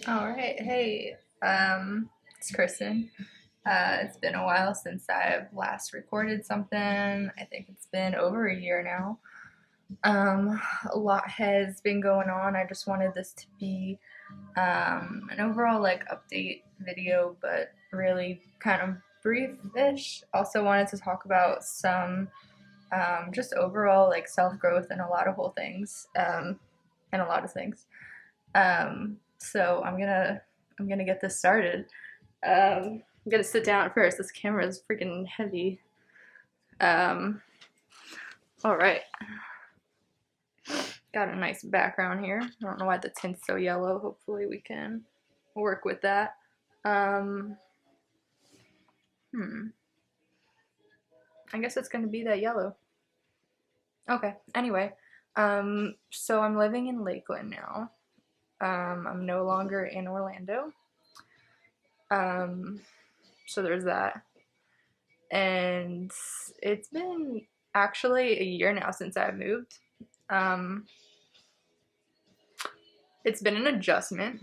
All right, hey, it's Kristen. It's been a while since I've last recorded something. I think it's been over a year now. A lot has been going on. I just wanted this to be an overall like update video, but really kind of brief-ish. Also wanted to talk about some just overall like self-growth and a lot of whole things, and a lot of things. So I'm gonna get this started. I'm gonna sit down first. This camera is freaking heavy. Um, all right. Got a nice background here. I don't know why the tint's so yellow. Hopefully we can work with that. Um, hmm. I guess it's gonna be that yellow. Okay. Anyway, so I'm living in Lakeland now. I'm no longer in Orlando. Um, so there's that. And it's been actually a year now since I moved. Um, it's been an adjustment.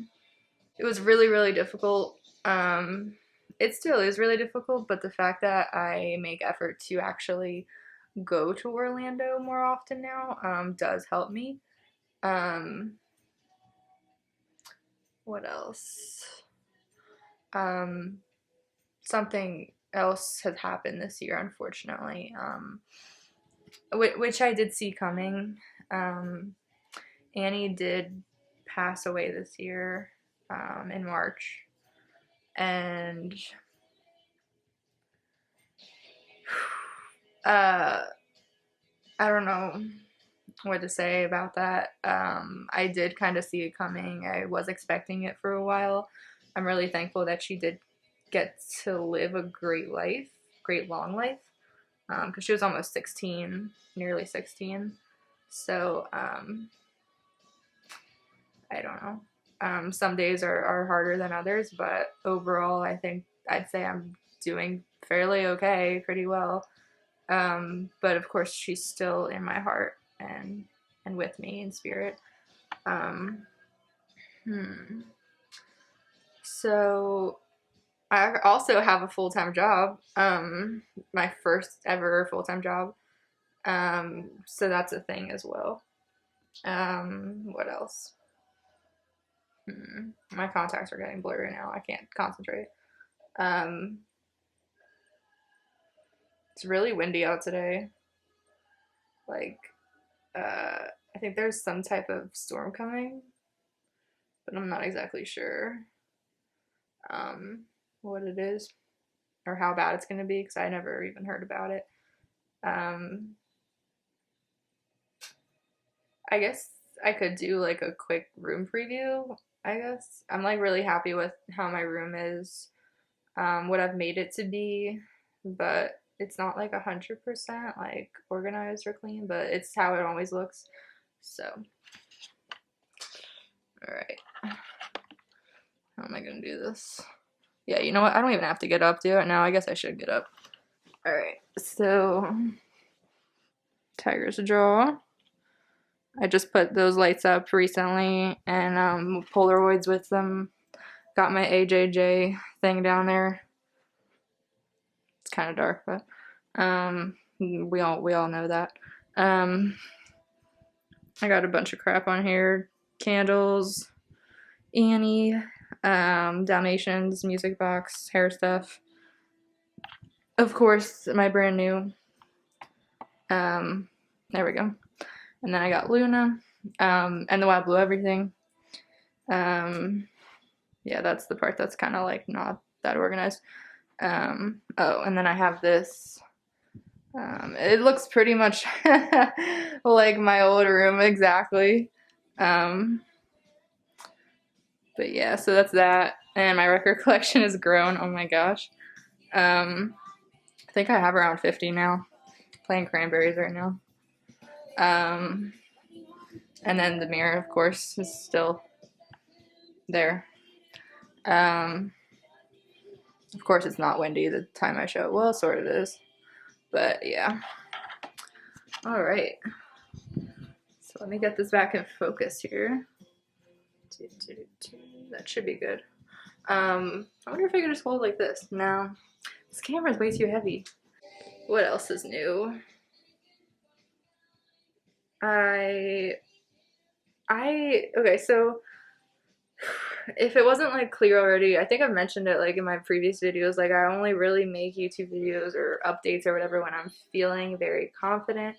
It was really, really difficult. It still is really difficult, but the fact that I make effort to actually go to Orlando more often now does help me. Um, what else? Um, Something else has happened this year, unfortunately, which I did see coming. Um, Annie did pass away this year in March, and uh, I don't know what to say about that. I did kind of see it coming. I was expecting it for a while. I'm really thankful that she did get to live a great life, great long life, because she was almost 16, nearly 16. So I don't know. Some days are harder than others, but overall, I think I'd say I'm doing fairly okay, pretty well. But of course, she's still in my heart and with me in spirit. Um, hmm. So I also have a full time job. My first ever full time job. So that's a thing as well. What else? My contacts are getting blurry now. I can't concentrate. Um, it's really windy out today. Like, I think there's some type of storm coming, but I'm not exactly sure um, what it is or how bad it's going to be because I never even heard about it. Um, I guess I could do like a quick room preview. I guess I'm like really happy with how my room is, what I've made it to be, but it's not like 100% like organized or clean, but it's how it always looks. So, all right, how am I gonna do this? Yeah, you know what? I don't even have to get up, do it now. I guess I should get up. All right, so tiger's jaw. I just put those lights up recently and Polaroids with them. Got my AJJ thing down there. It's kind of dark, but we all know that. I got a bunch of crap on here. Candles, Annie, Dalmatians, music box, hair stuff. Of course, my brand new. There we go. And then I got Luna, and the Wild Blue Everything. Yeah, that's the part that's kind of like not that organized. Oh, and then I have this. It looks pretty much like my old room exactly. But yeah, so that's that. And my record collection has grown. Oh my gosh. I think I have around 50 now. Playing Cranberries right now. And then the mirror, of course, is still there. Of course, it's not windy the time I show it. Well, sort of is. But yeah. All right. So let me get this back in focus here. That should be good. I wonder if I could just hold like this. No, this camera is way too heavy. What else is new? I okay, so if it wasn't like clear already, I think I've mentioned it like in my previous videos, like I only really make YouTube videos or updates or whatever when I'm feeling very confident.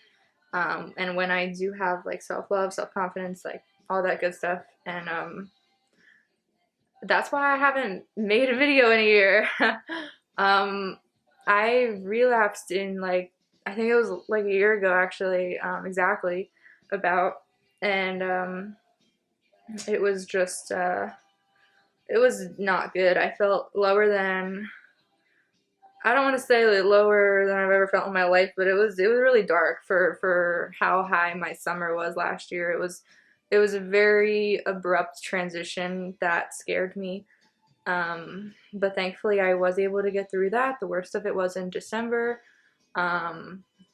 And when I do have like self-love, self-confidence, like all that good stuff. And that's why I haven't made a video in a year. um, I relapsed in like, I think it was like a year ago actually, exactly about, and it was just, it was not good. I felt lower than, I don't want to say like lower than I've ever felt in my life, but it was really dark for how high my summer was last year. It was a very abrupt transition that scared me. But thankfully I was able to get through that. The worst of it was in December,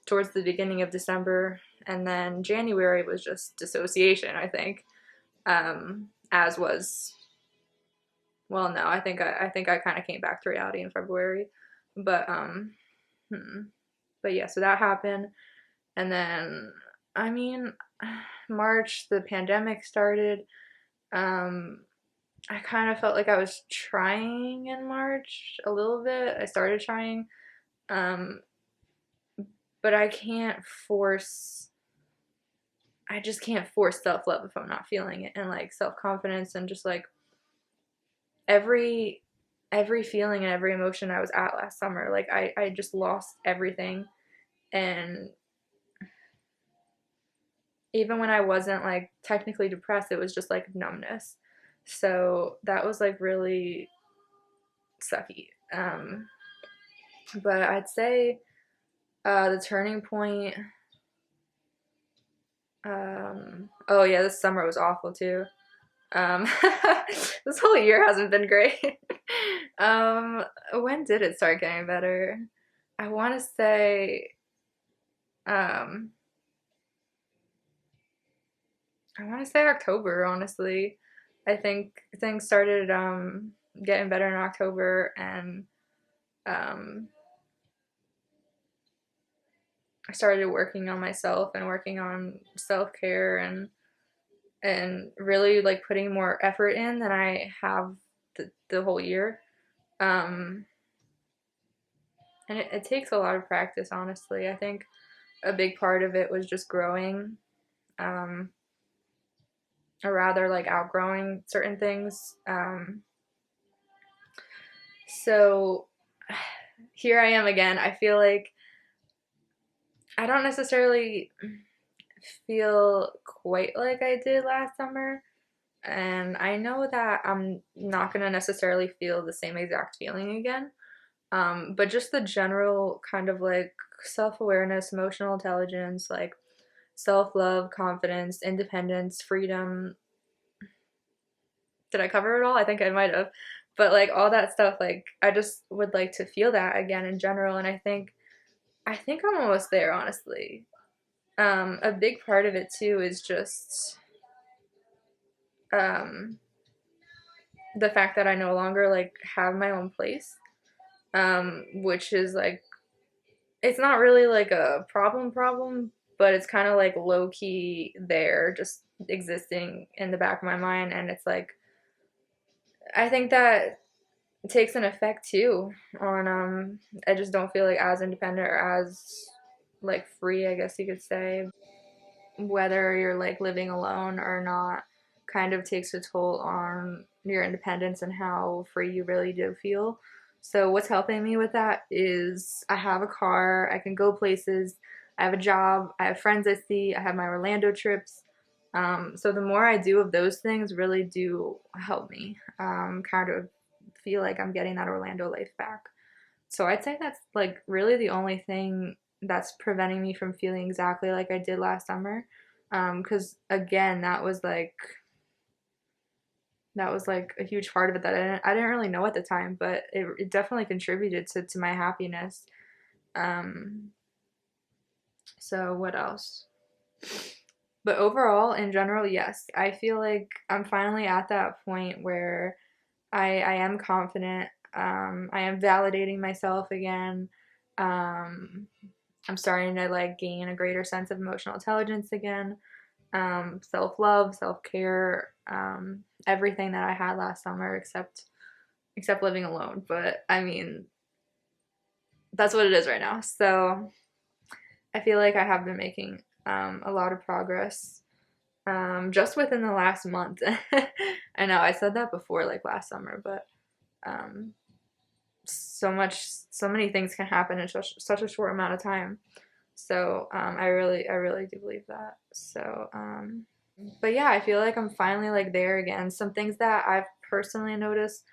towards the beginning of December, and then January was just dissociation, I think. As was, well, no, I think I kind of came back to reality in February, but but yeah, so that happened, and then I mean, March the pandemic started. Um, I kind of felt like I was trying in March a little bit. I started trying, um, but I just can't force self love if I'm not feeling it, and like self confidence and just like every every feeling and every emotion I was at last summer. Like I just lost everything, and even when I wasn't like technically depressed, it was just like numbness. So that was like really sucky. But I'd say the turning point. Oh yeah, this summer was awful too. Um, this whole year hasn't been great. When did it start getting better? I want to say, um, I want to say October, honestly. I think things started getting better in October, and um, I started working on myself and working on self-care, and really like putting more effort in than I have the whole year. Um, and it takes a lot of practice, honestly. I think a big part of it was just growing, um, or rather like outgrowing certain things. So here I am again. I feel like I don't necessarily feel quite like I did last summer. And I know that I'm not going to necessarily feel the same exact feeling again. But just the general kind of like self awareness, emotional intelligence, like self love, confidence, independence, freedom. Did I cover it all? I think I might have. But like all that stuff, like I just would like to feel that again in general. And I think I'm almost there, honestly. A big part of it too is just um, the fact that I no longer like have my own place, which is like it's not really like a problem, but it's kind of like low key there, just existing in the back of my mind, and it's like I think that takes an effect too on I just don't feel like as independent or as like free, I guess you could say. Whether you're like living alone or not kind of takes a toll on your independence and how free you really do feel. So what's helping me with that is I have a car, I can go places, I have a job, I have friends I see, I have my Orlando trips. So the more I do of those things really do help me kind of feel like I'm getting that Orlando life back. So I'd say that's like really the only thing that's preventing me from feeling exactly like I did last summer. Because again, that was like a huge part of it that I didn't really know at the time, but it definitely contributed to my happiness. Um, so what else? But overall, in general, yes, I feel like I'm finally at that point where I am confident. I am validating myself again. Um, I'm starting to like gain a greater sense of emotional intelligence again. Self-love, self-care, everything that I had last summer except living alone. But I mean, that's what it is right now. So I feel like I have been making a lot of progress just within the last month. I know I said that before, like last summer, but um, so many things can happen in such a short amount of time. So I really do believe that. So, but yeah, I feel like I'm finally like there again. Some things that I've personally noticed,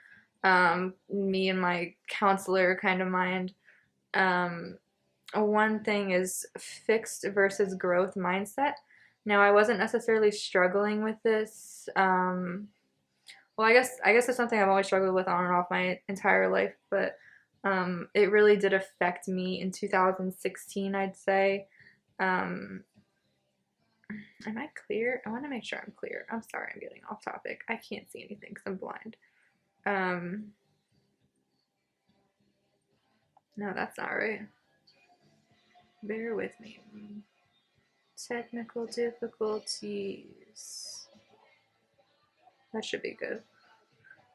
me and my counselor kind of mind. Um, One thing is fixed versus growth mindset. Now, I wasn't necessarily struggling with this. Well, I guess it's something I've always struggled with on and off my entire life, but it really did affect me in 2016, I'd say. Um, am I clear? I want to make sure I'm clear. I'm sorry, I'm getting off topic. I can't see anything because I'm blind. Um, no, that's not right. Bear with me. Technical difficulties. That should be good.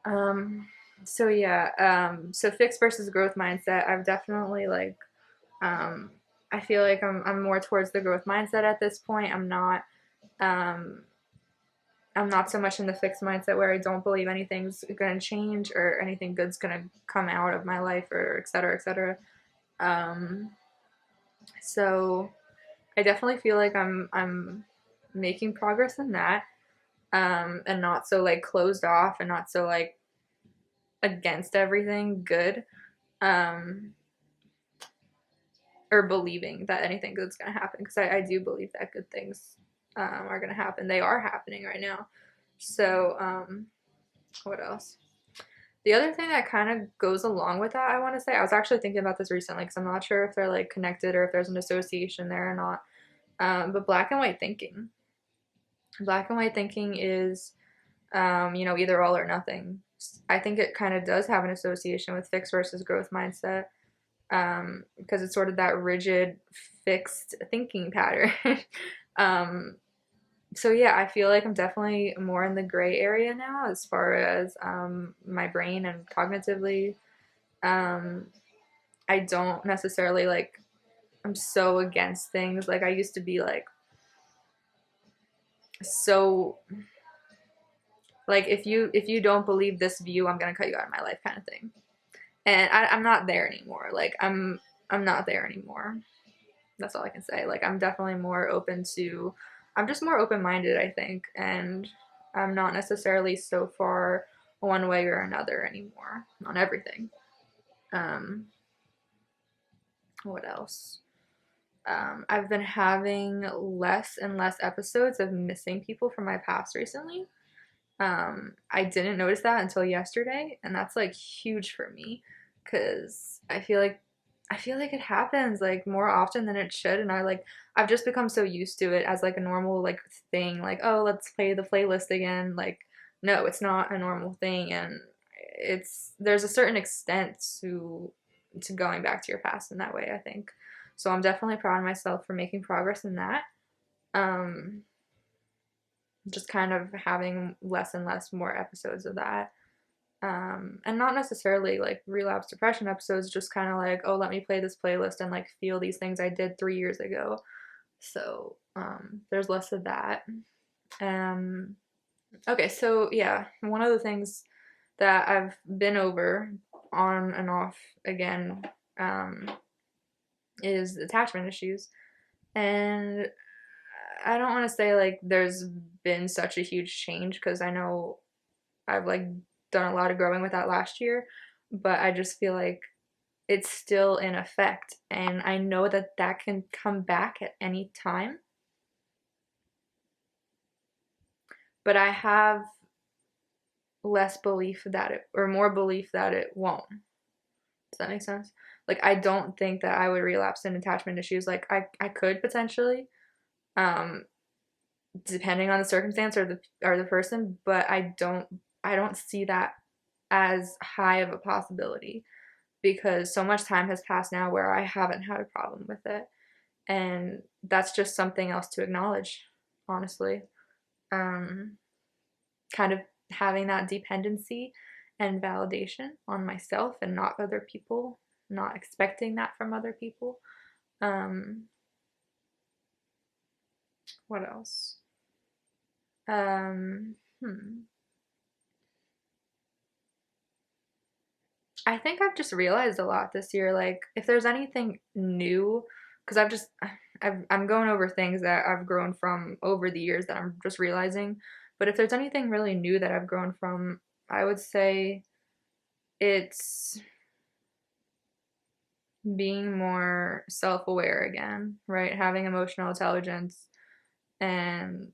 Um, so yeah, so fixed versus growth mindset. I've definitely like, um, I feel like I'm more towards the growth mindset at this point. Um, I'm not so much in the fixed mindset where I don't believe anything's gonna change or anything good's gonna come out of my life or et cetera, et cetera. Um, so I definitely feel like I'm making progress in that, and not so like closed off and not so like against everything good, um, or believing that anything good's gonna happen because I do believe that good things are gonna happen. They are happening right now. So what else? The other thing that kind of goes along with that, I want to say, I was actually thinking about this recently because I'm not sure if they're like connected or if there's an association there or not. But black and white thinking. Black and white thinking is, either all or nothing. I think it kind of does have an association with fixed versus growth mindset, because it's sort of that rigid, fixed thinking pattern. um, so yeah, I feel like I'm definitely more in the gray area now as far as my brain and cognitively. Um, I don't necessarily like. I'm so against things. Like I used to be like so like if you don't believe this view, I'm gonna cut you out of my life kind of thing. And I'm not there anymore. Like I'm not there anymore. That's all I can say. Like I'm definitely more open to. I'm just more open minded, I think, and I'm not necessarily so far one way or another anymore on everything. Um, what else? I've been having less and less episodes of missing people from my past recently. I didn't notice that until yesterday, and that's like huge for me because I feel like it happens like more often than it should, and I've just become so used to it as like a normal like thing. Like, oh, let's play the playlist again. Like, no, it's not a normal thing, and there's a certain extent to going back to your past in that way, I think. So I'm definitely proud of myself for making progress in that. Um, just kind of having less and less more episodes of that. And not necessarily like relapse depression episodes, just kind of like, oh, let me play this playlist and like feel these things I did 3 years ago. So there's less of that. Um, okay, so yeah, one of the things that I've been over on and off again, um, is attachment issues. And I don't want to say like there's been such a huge change because I know I've like done a lot of growing with that last year, but I just feel like it's still in effect and I know that that can come back at any time, but I have less belief that it or more belief that it won't. Does that make sense? Like I don't think that I would relapse in attachment issues. Like I could potentially. Um depending on the circumstance or the person, but I don't see that as high of a possibility because so much time has passed now where I haven't had a problem with it. And that's just something else to acknowledge, honestly. Um, Kind of having that dependency and validation on myself and not other people, not expecting that from other people. Um, what else? Um, hmm. I think I've just realized a lot this year. Like, if there's anything new, because I'm going over things that I've grown from over the years that I'm just realizing. But if there's anything really new that I've grown from, I would say it's being more self-aware again, right? Having emotional intelligence and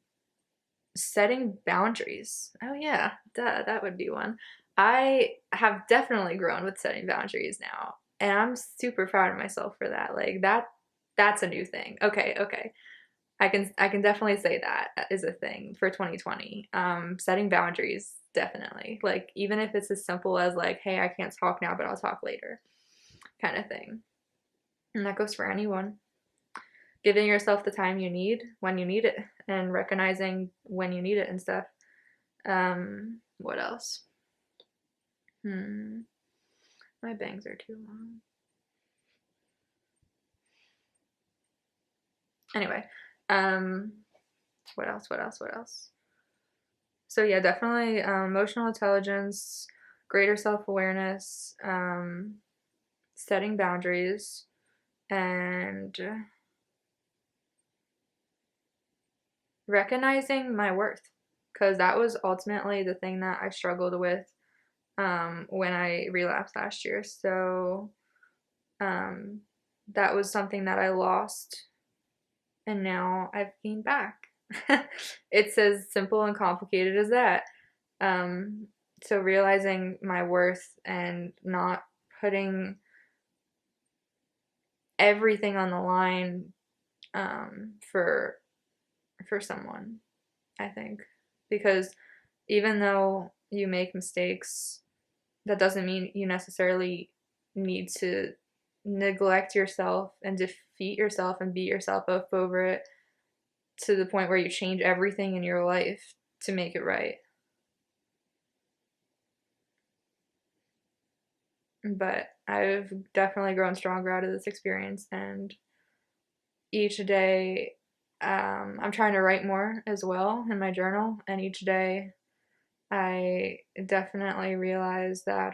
setting boundaries. Oh yeah, duh, that would be one. I have definitely grown with setting boundaries now, and I'm super proud of myself for that. Like that's a new thing. Okay, okay. I can definitely say that is a thing for 2020. Setting boundaries definitely. Like even if it's as simple as like, hey, I can't talk now, but I'll talk later, kind of thing. And that goes for anyone. Giving yourself the time you need when you need it and recognizing when you need it and stuff. What else? Hmm. My bangs are too long. Anyway, um, what else? What else? What else? So yeah, definitely emotional intelligence, greater self-awareness, setting boundaries, and recognizing my worth. Because that was ultimately the thing that I struggled with when I relapsed last year. So um, that was something that I lost, and now I've gained back. It's as simple and complicated as that. Um, so realizing my worth and not putting everything on the line for someone, I think, because even though you make mistakes, that doesn't mean you necessarily need to neglect yourself and defeat yourself and beat yourself up over it to the point where you change everything in your life to make it right. But I've definitely grown stronger out of this experience, and each day I'm trying to write more as well in my journal, and each day I definitely realize that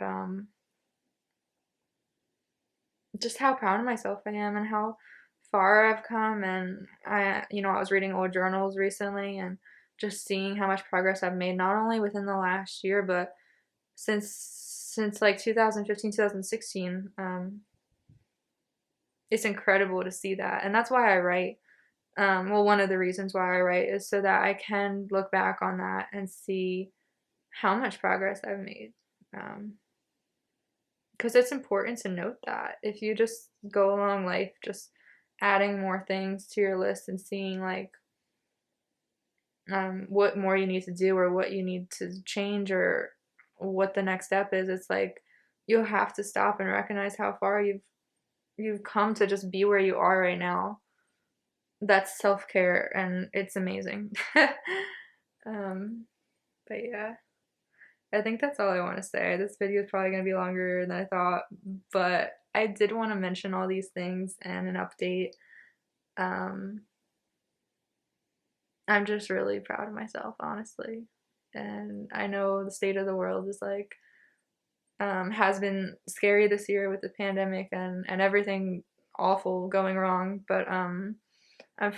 just how proud of myself I am and how far I've come. And I was reading old journals recently and just seeing how much progress I've made, not only within the last year, but since like 2015, 2016. It's incredible to see that. And that's why I write. Well, one of the reasons why I write is so that I can look back on that and see how much progress I've made. Because it's important to note that if you just go along life just adding more things to your list and seeing like what more you need to do or what you need to change or what the next step is, it's like you'll have to stop and recognize how far you've come to just be where you are right now. That's self-care and it's amazing. um, but yeah. I think that's all I want to say. This video is probably going to be longer than I thought, but I did want to mention all these things and an update. Um, I'm just really proud of myself, honestly. And I know the state of the world is like, has been scary this year with the pandemic and everything awful going wrong, but I'm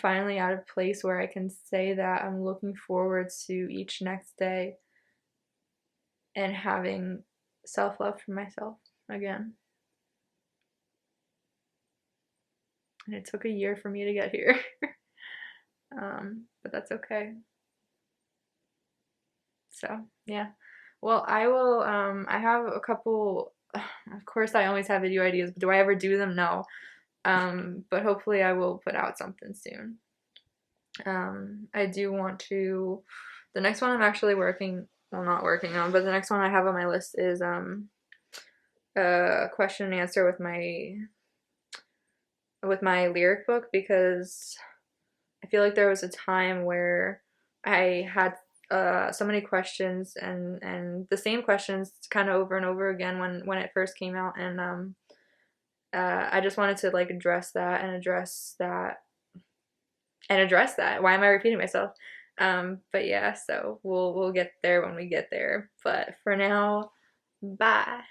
finally at a place where I can say that I'm looking forward to each next day and having self love for myself again. And it took a year for me to get here. But that's okay. So, yeah. Well, I will, I have a couple, of course, I always have video ideas, but do I ever do them? No. But hopefully, I will put out something soon. I do want to, the next one I'm actually working, well, not working on, but the next one I have on my list is a question and answer with my lyric book, because I feel like there was a time where I had so many questions, and the same questions kind of over and over again when it first came out, and I just wanted to like address that and address that and address that. Why am I repeating myself? But yeah, so we'll get there when we get there. But for now, bye.